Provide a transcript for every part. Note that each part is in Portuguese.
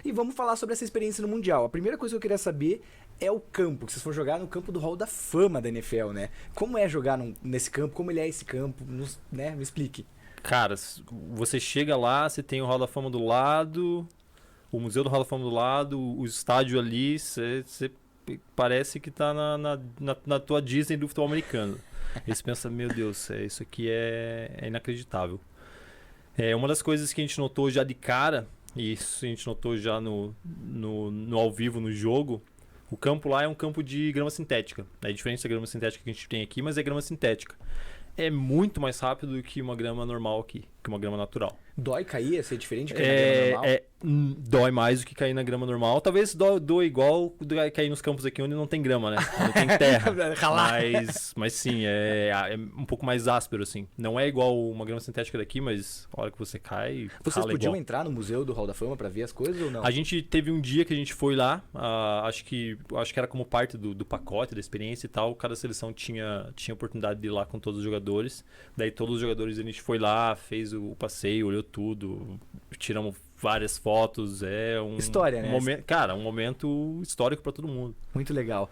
E vamos falar sobre essa experiência no Mundial. A primeira coisa que eu queria saber é o campo, que vocês foram jogar no campo do Hall da Fama da NFL, né? Como é jogar nesse campo? Como ele é esse campo? Né? Me explique. Cara, você chega lá, você tem o Hall da Fama do lado, o Museu do Hall da Fama do lado, o estádio ali, você parece que tá na tua Disney do futebol americano. Aí você pensa, meu Deus, isso aqui é inacreditável. Uma das coisas que a gente notou já de cara, e isso a gente notou já no ao vivo, no jogo, o campo lá é um campo de grama sintética. É diferente da grama sintética que a gente tem aqui, mas é grama sintética. É muito mais rápido do que uma grama normal aqui, que uma grama natural. Dói cair? É ser diferente de cair na grama normal? Dói mais do que cair na grama normal. Talvez doa igual cair nos campos aqui onde não tem grama, né? Não tem terra. mas sim, é um pouco mais áspero, assim. Não é igual uma grama sintética daqui, mas a hora que você cai, Vocês podiam entrar no Museu do Hall da Fama pra ver as coisas ou não? A gente teve um dia que a gente foi lá, acho que era como parte do pacote, da experiência e tal. Cada seleção tinha oportunidade de ir lá com todos os jogadores. Daí todos os jogadores, a gente foi lá, fez o passeio, olhou tudo, tiramos várias fotos, história, né? Um momento histórico para todo mundo. Muito legal.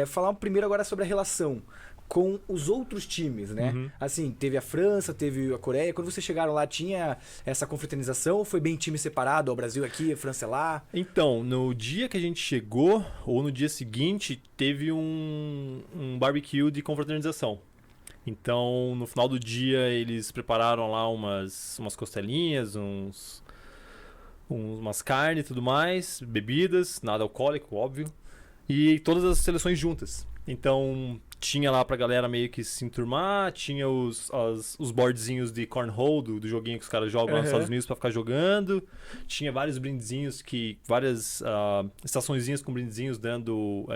Falar primeiro agora sobre a relação com os outros times, né? Uhum. Assim, teve a França, teve a Coreia. Quando vocês chegaram lá, tinha essa confraternização ou foi bem time separado? O Brasil aqui, a França lá? Então, no dia que a gente chegou, ou no dia seguinte, teve um barbecue de confraternização. Então, no final do dia, eles prepararam lá umas costelinhas, umas carnes e tudo mais, bebidas, nada alcoólico, óbvio, e todas as seleções juntas. Então, tinha lá pra galera meio que se enturmar, tinha os boardzinhos de cornhole, do joguinho que os caras jogam lá nos Estados Unidos pra ficar jogando, tinha vários brindezinhos, várias estaçõezinhas com brindezinhos dando...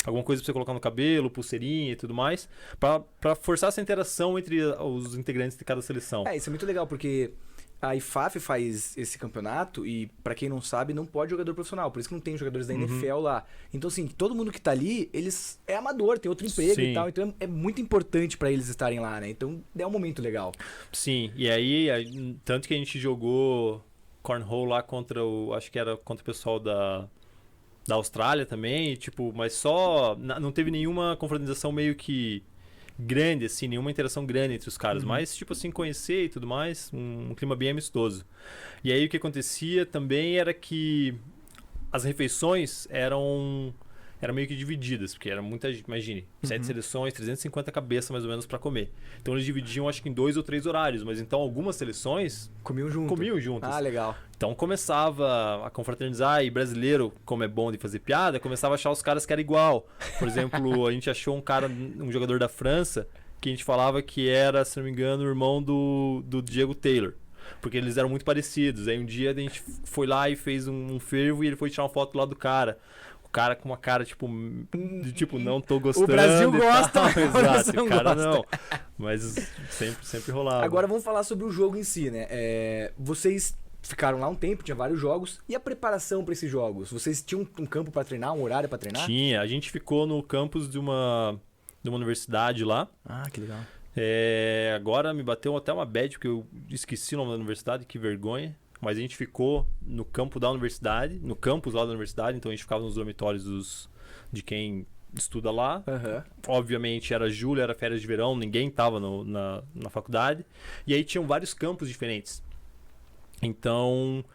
alguma coisa pra você colocar no cabelo, pulseirinha e tudo mais, pra forçar essa interação entre os integrantes de cada seleção. Isso é muito legal, porque a IFAF faz esse campeonato e, pra quem não sabe, não pode jogador profissional, por isso que não tem jogadores da NFL lá. Então, assim, todo mundo que tá ali, eles é amador, tem outro emprego e tal, então é muito importante pra eles estarem lá, né? Então, é um momento legal. Sim, e aí, tanto que a gente jogou cornhole lá acho que era contra o pessoal da Austrália também, mas não teve nenhuma confraternização meio que grande, assim, nenhuma interação grande entre os caras, mas, conhecer e tudo mais, um clima bem amistoso. E aí o que acontecia também era que as refeições eram meio que divididas, porque era muita gente, imagine, 7 seleções, 350 cabeças mais ou menos para comer. Então eles dividiam acho que em 2 ou 3 horários, mas então algumas seleções comiam juntas. Ah, legal. Então começava a confraternizar, e brasileiro, como é bom de fazer piada, começava a achar os caras que era igual. Por exemplo, a gente achou um jogador da França, que a gente falava que era, se não me engano, o irmão do Diego Taylor. Porque eles eram muito parecidos. Aí um dia a gente foi lá e fez um fervo e ele foi tirar uma foto do lado do cara. O cara com uma cara, não tô gostando. O Brasil gosta, exato, o cara não. Mas sempre rolava. Agora vamos falar sobre o jogo em si, né? Vocês ficaram lá um tempo, tinha vários jogos. E a preparação para esses jogos? Vocês tinham um campo para treinar, um horário para treinar? Tinha. A gente ficou no campus de uma universidade lá. Ah, que legal. Agora me bateu até uma bad, porque eu esqueci o nome da universidade, que vergonha. Mas a gente ficou no campo da universidade, no campus lá da universidade, então a gente ficava nos dormitórios de quem estuda lá. Obviamente era julho, era férias de verão, ninguém estava na faculdade. E aí tinham vários campos diferentes. Então,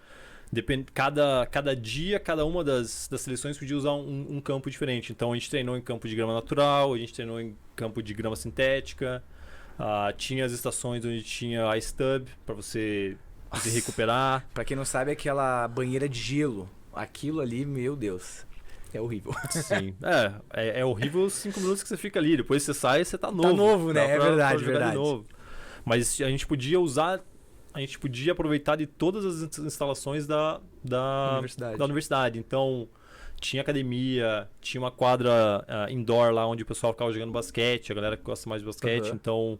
cada dia, cada uma das seleções podia usar um campo diferente. Então a gente treinou em campo de grama natural, a gente treinou em campo de grama sintética. Tinha as estações onde tinha ice tub para você se recuperar. Pra quem não sabe, é aquela banheira de gelo. Aquilo ali, meu Deus, é horrível. Sim, é horrível os 5 minutos que você fica ali. Depois você sai e você tá novo. Tá novo, né? É verdade, verdade. Novo. Mas a gente podia aproveitar de todas as instalações da universidade. Então, tinha academia, tinha uma quadra indoor lá onde o pessoal ficava jogando basquete, a galera que gosta mais de basquete. Então,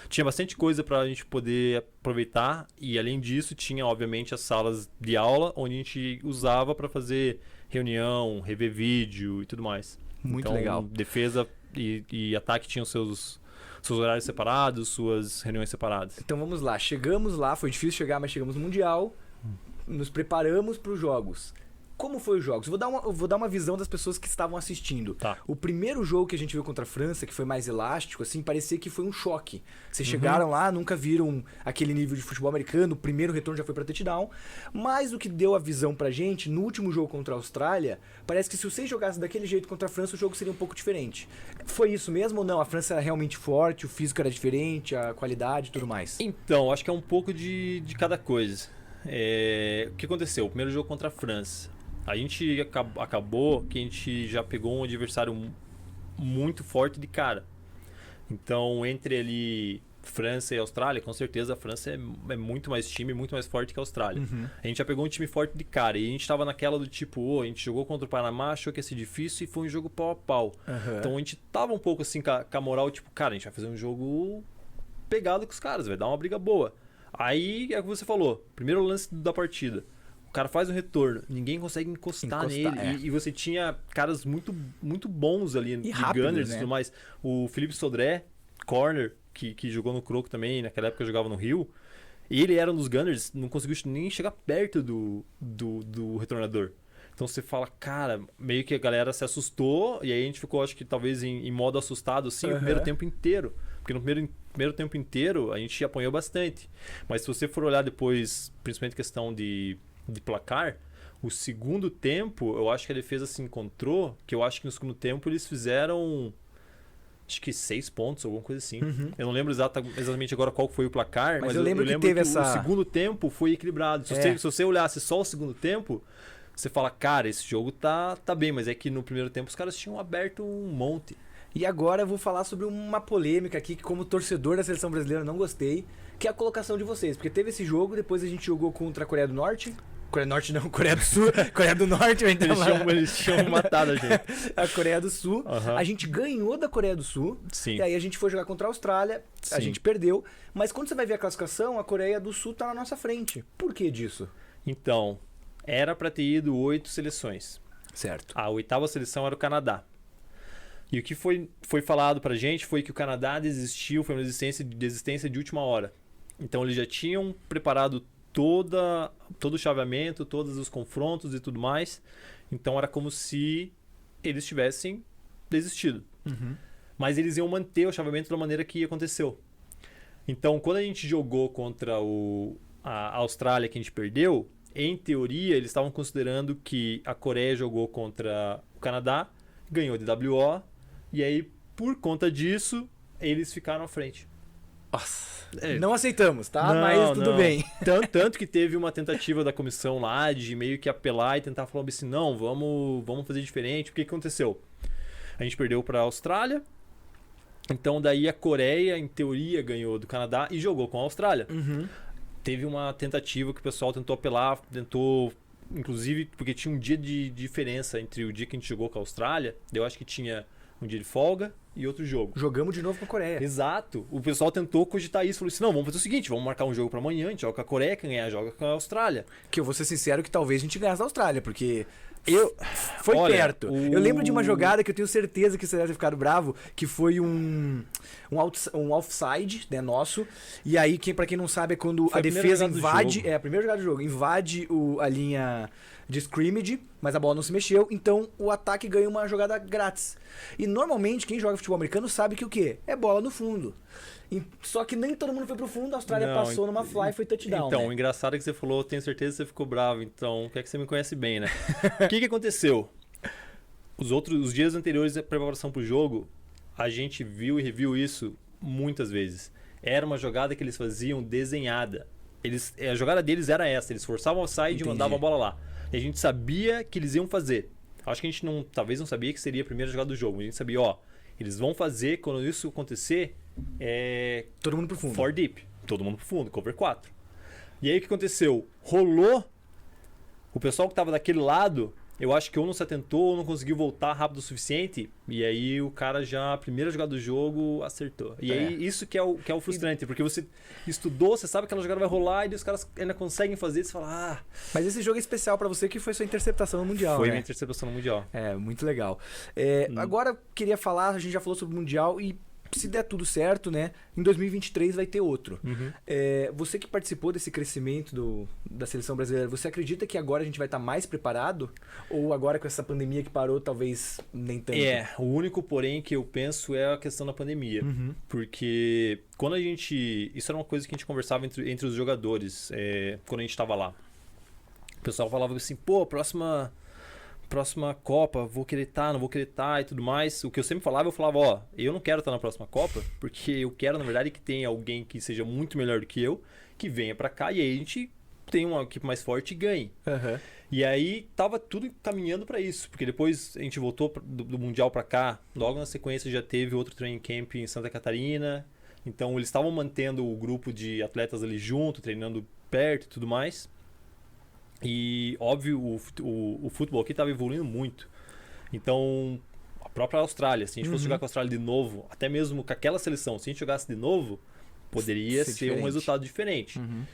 tinha bastante coisa pra gente poder aproveitar. E, além disso, tinha, obviamente, as salas de aula, onde a gente usava para fazer reunião, rever vídeo e tudo mais. Muito legal. Defesa e ataque tinham seus horários separados, suas reuniões separadas. Então vamos lá, chegamos lá, foi difícil chegar, mas chegamos no Mundial. nos preparamos para os jogos. Como foi os jogos? Eu vou dar uma visão das pessoas que estavam assistindo. Tá. O primeiro jogo que a gente viu contra a França, que foi mais elástico, assim, parecia que foi um choque. Vocês chegaram lá, nunca viram aquele nível de futebol americano, o primeiro retorno já foi pra touchdown. Mas o que deu a visão pra gente, no último jogo contra a Austrália, parece que se vocês jogassem daquele jeito contra a França, o jogo seria um pouco diferente. Foi isso mesmo ou não? A França era realmente forte, o físico era diferente, a qualidade e tudo mais? Então, acho que é um pouco de cada coisa. O que aconteceu? O primeiro jogo contra a França. A gente acabou que a gente já pegou um adversário muito forte de cara. Então, entre ali França e Austrália, com certeza a França é muito mais time, muito mais forte que a Austrália. A gente já pegou um time forte de cara e a gente tava naquela do tipo, a gente jogou contra o Panamá, achou que ia ser difícil e foi um jogo pau a pau. Então a gente tava um pouco assim com a moral, tipo, cara, a gente vai fazer um jogo pegado com os caras, vai dar uma briga boa. Aí é o que você falou, primeiro lance da partida. O cara faz um retorno, ninguém consegue encostar nele. E você tinha caras muito, muito bons ali, de rápido, Gunners e né? tudo mais. O Felipe Sodré, corner, que jogou no Croco também, naquela época jogava no Rio. Ele era um dos Gunners, não conseguiu nem chegar perto do retornador. Então você fala, cara, meio que a galera se assustou. E aí a gente ficou, acho que talvez em modo assustado, assim, o primeiro tempo inteiro. Porque no primeiro tempo inteiro a gente apanhou bastante. Mas se você for olhar depois, principalmente questão de placar, o segundo tempo, eu acho que a defesa se encontrou, que eu acho que no segundo tempo eles fizeram, acho que 6 pontos, alguma coisa assim. Eu não lembro exatamente agora qual foi o placar, mas eu lembro que teve o segundo tempo foi equilibrado. Se você olhasse só o segundo tempo, você fala, cara, esse jogo tá bem, mas é que no primeiro tempo os caras tinham aberto um monte. E agora eu vou falar sobre uma polêmica aqui que, como torcedor da seleção brasileira, eu não gostei, que é a colocação de vocês. Porque teve esse jogo, depois a gente jogou contra a Coreia do Norte. Coreia do Norte não, Coreia do Sul. Coreia do Norte, então eles tinham matado a gente. A Coreia do Sul. A gente ganhou da Coreia do Sul. Sim. E aí a gente foi jogar contra a Austrália. A gente perdeu. Mas quando você vai ver a classificação, a Coreia do Sul tá na nossa frente. Por que disso? Então, era pra ter ido 8 seleções. Certo. A 8ª seleção era o Canadá. E o que foi falado pra gente foi que o Canadá desistiu, foi uma desistência de última hora. Então eles já tinham preparado todo o chaveamento, todos os confrontos e tudo mais. Então era como se eles tivessem desistido. Mas eles iam manter o chaveamento da maneira que aconteceu. Então quando a gente jogou contra a Austrália, que a gente perdeu, em teoria eles estavam considerando que a Coreia jogou contra o Canadá, ganhou de WO, e aí por conta disso eles ficaram à frente. Nossa, não aceitamos, tá? Mas tudo bem. Tanto que teve uma tentativa da comissão lá de meio que apelar e tentar falar assim, não, vamos fazer diferente. O que aconteceu? A gente perdeu para a Austrália, então daí a Coreia, em teoria, ganhou do Canadá e jogou com a Austrália. Teve uma tentativa que o pessoal tentou apelar, inclusive, porque tinha um dia de diferença entre o dia que a gente jogou com a Austrália, eu acho que tinha um dia de folga e outro jogo. Jogamos de novo com a Coreia. Exato. O pessoal tentou cogitar isso. Falou assim, não, vamos fazer o seguinte, vamos marcar um jogo pra amanhã, a gente joga com a Coreia, quem ganhar joga com a Austrália. Que eu vou ser sincero que talvez a gente ganhasse a Austrália, porque foi Olha, perto. Eu lembro de uma jogada que eu tenho certeza que você deve ter ficado bravo, que foi um offside, né, nosso. E aí, pra quem não sabe, é quando a defesa invade... a primeira jogada do jogo. Invade a linha de scrimmage, mas a bola não se mexeu, então o ataque ganha uma jogada grátis. E normalmente quem joga futebol americano sabe que o quê? É bola no fundo. Só que nem todo mundo foi pro fundo, a Austrália passou numa fly e foi touchdown. Então, né? O engraçado é que você falou, tenho certeza que você ficou bravo, então quer que você me conhece bem, né? O que aconteceu? Os dias anteriores da preparação pro jogo, a gente viu e reviu isso muitas vezes. Era uma jogada que eles faziam desenhada. A jogada deles era essa, eles forçavam o side e mandavam a bola lá. E a gente sabia que eles iam fazer. Acho que a gente talvez não sabia que seria a primeira jogada do jogo. A gente sabia, eles vão fazer, quando isso acontecer, todo mundo pro fundo. 4 deep. Todo mundo pro fundo, cover 4. E aí o que aconteceu? Rolou, o pessoal que tava daquele lado, eu acho que ou não se atentou ou não conseguiu voltar rápido o suficiente. E aí o cara já, a primeira jogada do jogo, acertou. E aí isso que é o frustrante, porque você estudou, você sabe que aquela jogada vai rolar e os caras ainda conseguem fazer, e você fala, Mas esse jogo é especial pra você, que foi sua interceptação no Mundial, Foi né? minha interceptação no Mundial. Muito legal. Agora, queria falar, a gente já falou sobre o Mundial e se der tudo certo, né, em 2023 vai ter outro. Uhum. Você que participou desse crescimento da seleção brasileira, você acredita que agora a gente vai estar mais preparado? Ou agora com essa pandemia que parou, talvez nem tanto? O único porém que eu penso é a questão da pandemia. Uhum. Porque quando a gente... Isso era uma coisa que a gente conversava entre os jogadores, quando a gente estava lá. O pessoal falava assim, pô, próxima Copa, vou querer estar, não vou querer estar e tudo mais. O que eu sempre falava, ó, eu não quero estar na próxima Copa, porque eu quero, na verdade, que tenha alguém que seja muito melhor do que eu, que venha pra cá e aí a gente tem uma equipe mais forte e ganhe. Uhum. E aí tava tudo caminhando pra isso, porque depois a gente voltou do Mundial pra cá, logo na sequência já teve outro training camp em Santa Catarina, então eles estavam mantendo o grupo de atletas ali junto, treinando perto e tudo mais. E, óbvio, o futebol aqui estava evoluindo muito. Então, a própria Austrália, se a gente fosse jogar com a Austrália de novo, até mesmo com aquela seleção, se a gente jogasse de novo, poderia ser um resultado diferente. Uhum.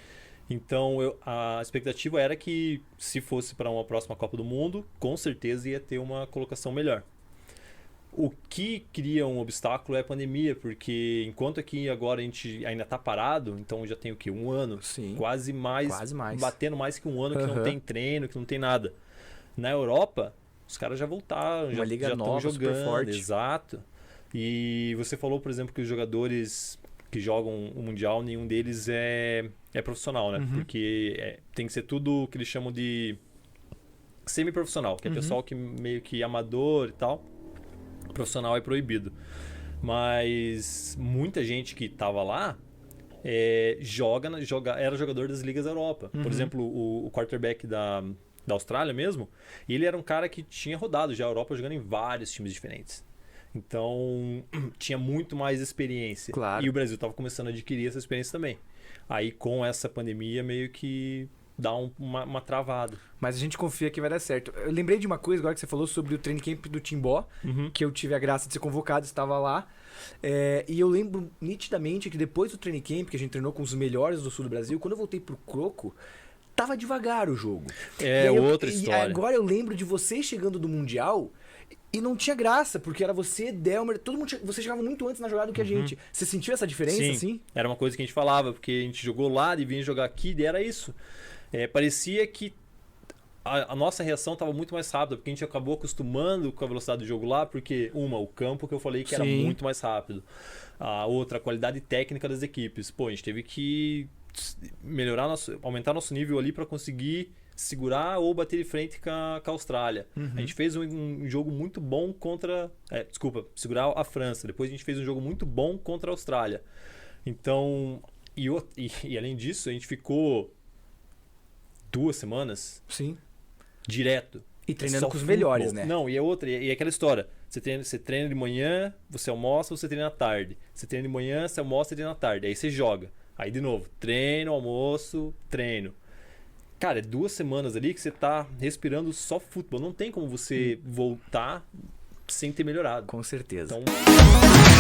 Então, a expectativa era que, se fosse para uma próxima Copa do Mundo, com certeza ia ter uma colocação melhor. O que cria um obstáculo é a pandemia, porque enquanto aqui agora a gente ainda está parado, então já tem o quê? Um ano? Sim. Quase mais. Batendo mais que um ano que não tem treino, que não tem nada. Na Europa, os caras já voltaram, uma já liga nova, estão jogando. super forte. Exato. E você falou, por exemplo, que os jogadores que jogam o Mundial, nenhum deles é profissional, né? Porque tem que ser tudo que eles chamam de semi-profissional, que é pessoal que meio que amador e tal. Profissional é proibido. Mas muita gente que estava lá era jogador das ligas da Europa. Por exemplo, o quarterback da Austrália mesmo, ele era um cara que tinha rodado já a Europa jogando em vários times diferentes. Então, tinha muito mais experiência. Claro. E o Brasil estava começando a adquirir essa experiência também. Aí, com essa pandemia, meio que dá uma travada. Mas a gente confia que vai dar certo. Eu lembrei de uma coisa agora que você falou sobre o training camp do Timbó, que eu tive a graça de ser convocado, estava lá. E eu lembro nitidamente que depois do training camp, que a gente treinou com os melhores do sul do Brasil, quando eu voltei pro Croco, tava devagar o jogo. Outra história. E agora eu lembro de você chegando do Mundial e não tinha graça, porque era você, Delmer, todo mundo você chegava muito antes na jogada do que a gente. Você sentiu essa diferença, Sim, assim? Era uma coisa que a gente falava, porque a gente jogou lá e vinha jogar aqui, e era isso. Parecia que a nossa reação estava muito mais rápida, porque a gente acabou acostumando com a velocidade do jogo lá, porque o campo que eu falei que era muito mais rápido. A outra, a qualidade técnica das equipes. Pô, a gente teve que aumentar nosso nível ali para conseguir segurar ou bater de frente com a Austrália. A gente fez um jogo muito bom contra... segurar a França. Depois a gente fez um jogo muito bom contra a Austrália. Então, e além disso, a gente ficou 2 semanas direto. E treinando com os melhores, né? Não, e aquela história. Você treina de manhã, você almoça, você treina à tarde. Você treina de manhã, você almoça e treina à tarde. Aí você joga. Aí de novo, treino, almoço, treino. Cara, é 2 semanas ali que você tá respirando só futebol. Não tem como você voltar sem ter melhorado. Com certeza. Então...